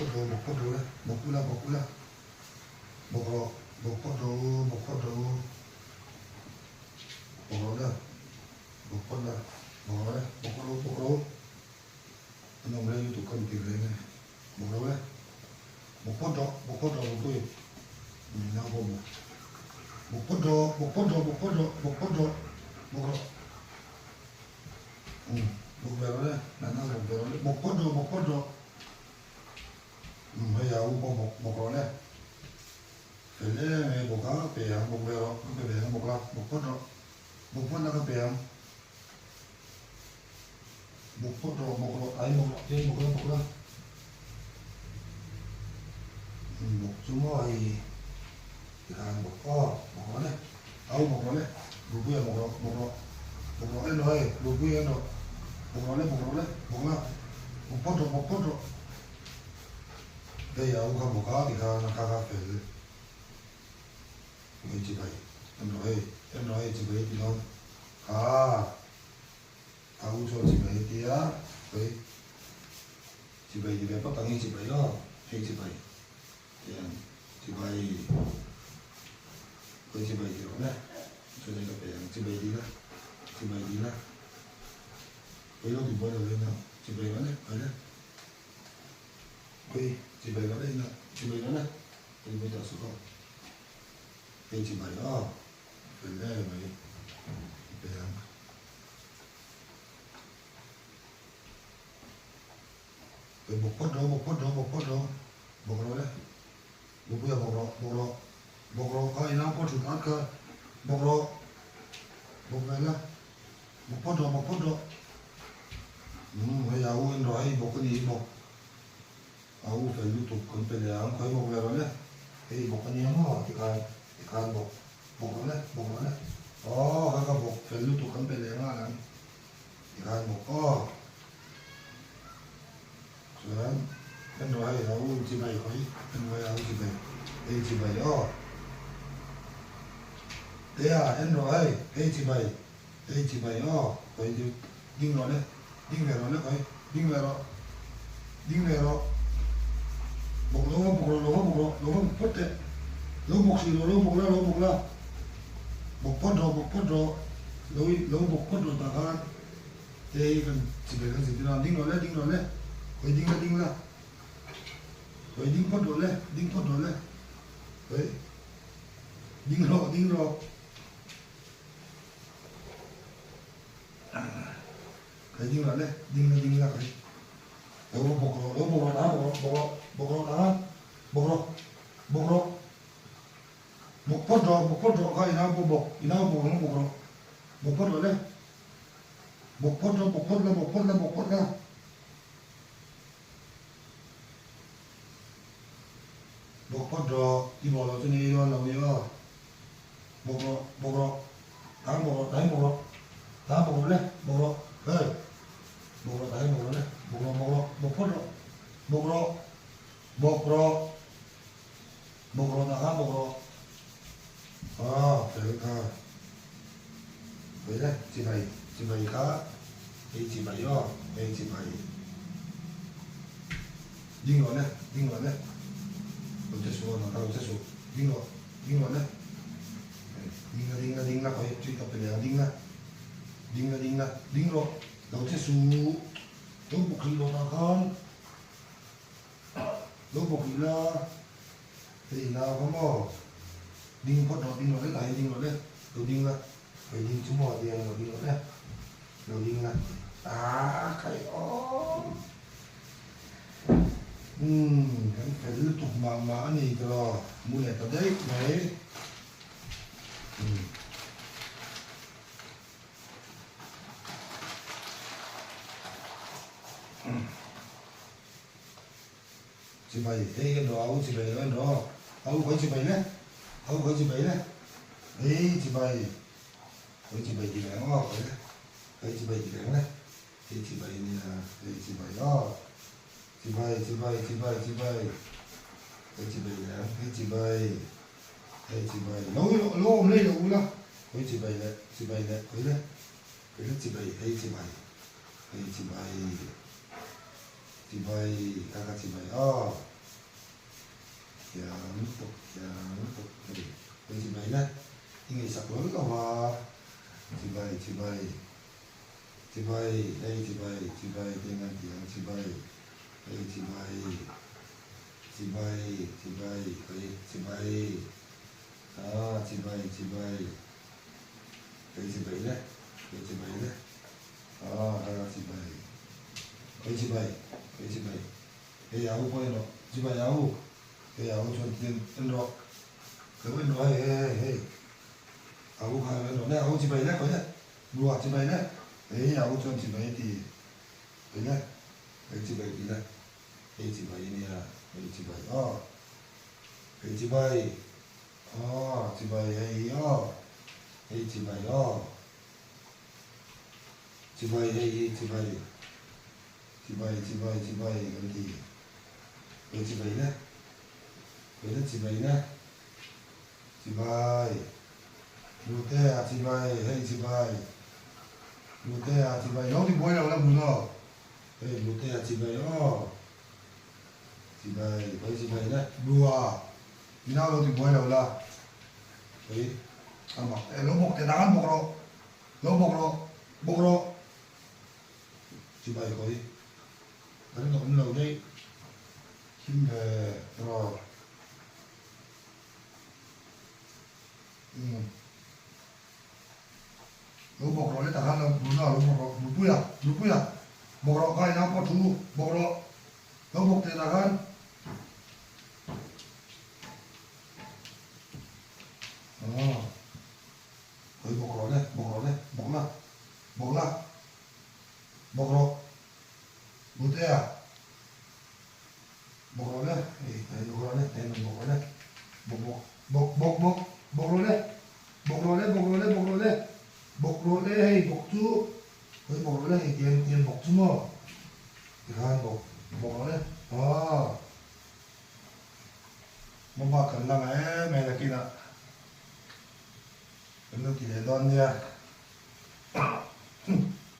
먹고도 먹고라 먹고도 먹어라 먹고로 너무 독한 비례네 먹어라 먹고도 나고 먹고도 먹어라 먹어라 나나 먹고도 bây giờ một rồi nè phải lấy một cái bèo một bèo một lát một phút là cái bèo một phút rồi một ấy một trên một lát một số mồi thì là một rồi nè một rồi nè một bia một rồi rồi một bia rồi một rồi một phút rồi bây giờ ông không có thì nó cà phê người chị bảy em nói chị bảy thì nó ông cho chị bảy thì á vậy chị bảy thì bắt tăng chị bảy đó hay chị bảy chị bảy với chị bảy thì nó đấy cho nên là phải chị bảy đi ra với nó thì bắt đầu lên nào chị bảy nó đấy ở đây quỳ chị bảy nó đây nè chị bảy nó này thì bây giờ số không thì chị bảy đó phải đây mày để làm rồi một phút rồi một rồi đấy một bây giờ một rồi coi nó có chụp ăn cơ một rồi một này là một phút rồi bây giờ uống rồi một cái gì một aku phải liên tục cần phải làm khởi một về rồi đấy thì một cái nhớ thì càng một rồi đấy các bộ phải liên tục cần phải làm thì càng một rồi em nói là aku chỉ bày khởi em nói aku chỉ bày đây chỉ bày đấy em nói đây chỉ bày khởi đinh rồi đấy đinh về rồi một lỗ phút đấy lỗ một xì lỗ một la một phút rồi lỗ một phút rồi ta gan đây cần chỉ phải cần gì thì làm đinh rồi đấy với đinh là với đinh phút rồi đấy đấy đinh rồi cái đinh là đấy đinh là cái lỗ một đá một phút rồi coi nào một rồi một phút rồi đấy một phút là một phút rồi đi bộ là cho nên là nhiều một rồi đá một rồi đấy một rồi đây một rồi đấy một phút rồi một rồi là một rồi phải thôi vậy đấy chị bảy cá thì chị bảy đây chị bảy đinh rồi đấy tôi sẽ số nó tao sẽ số đinh rồi đấy đinh là phải truy cập về đinh rồi tôi sẽ số lúc một kilo nào không lúc một kilo thì nào có mỏ đinh phút rồi đấy lại đinh rồi đấy đầu đinh là phải đinh chúng mỏ tiền rồi đinh rồi đấy đầu đinh là cái phải liên tục mà này rồi mua này tới đấy chị bảy đây đó ông chị bảy đó ông có chị bảy đấy đấy chị bảy thì đáng ngọt đấy đấy chị bảy thì đáng đấy thì chị bảy này là đây chị bảy đó chị bảy đấy chị bảy đáng đấy chị bảy lỗ hôm nay là u lắm đấy chị bảy đấy đấy chị bảy đây chị bảy các chị bảy phục thì chị bảy đấy thì ngày sắp tới có hòa chị bảy đây chị bảy tiếng Anh tiếng chị bảy đây chị bảy đây chị bảy đó chị bảy đây chị bảy đấy đó chị bảy đây chị bảy cái áo quay nó chị bảy áo cái áo cho tiền đó cái bên đó hey áo hai bên đó này áo chị bảy đấy có nhá đùa chị bảy đấy đấy áo cho chị bảy thì đấy nhá đấy chị bảy đi đây đây chị bảy này à đây chị bảy đây chị bảy chị bảy hey đây chị bảy chị bảy hey chị bảy cái gì cái chị bảy đấy chị bảy đấy chị bảy lụt thế à chị bảy hey chị bảy lụt thế à chị bảy nó thì bôi đâu làm gì nó hey lụt thế à chị bảy chị bảy đấy đùa đi nào đâu thì bôi đâu là đấy mà nó bốc thì đang bốc rồi nó bốc rồi chị bảy có đi đánh động lâu đây kim về rồi nó bọc rồi đấy thằng nó đúng rồi nó bọc rồi lục bụi à bọc rồi cái nào có chú bọc rồi nó bọc thì thằng rồi bọc rồi đấy bọc rồi bụi thế à bọc rồi đấy bọc rồi đấy bọc rồi đấy bọc chú với bọc rồi đấy tiền bọc chú mà thì hai bọc rồi đấy mà cần là mẹ là kia nè cần là kia đòn nha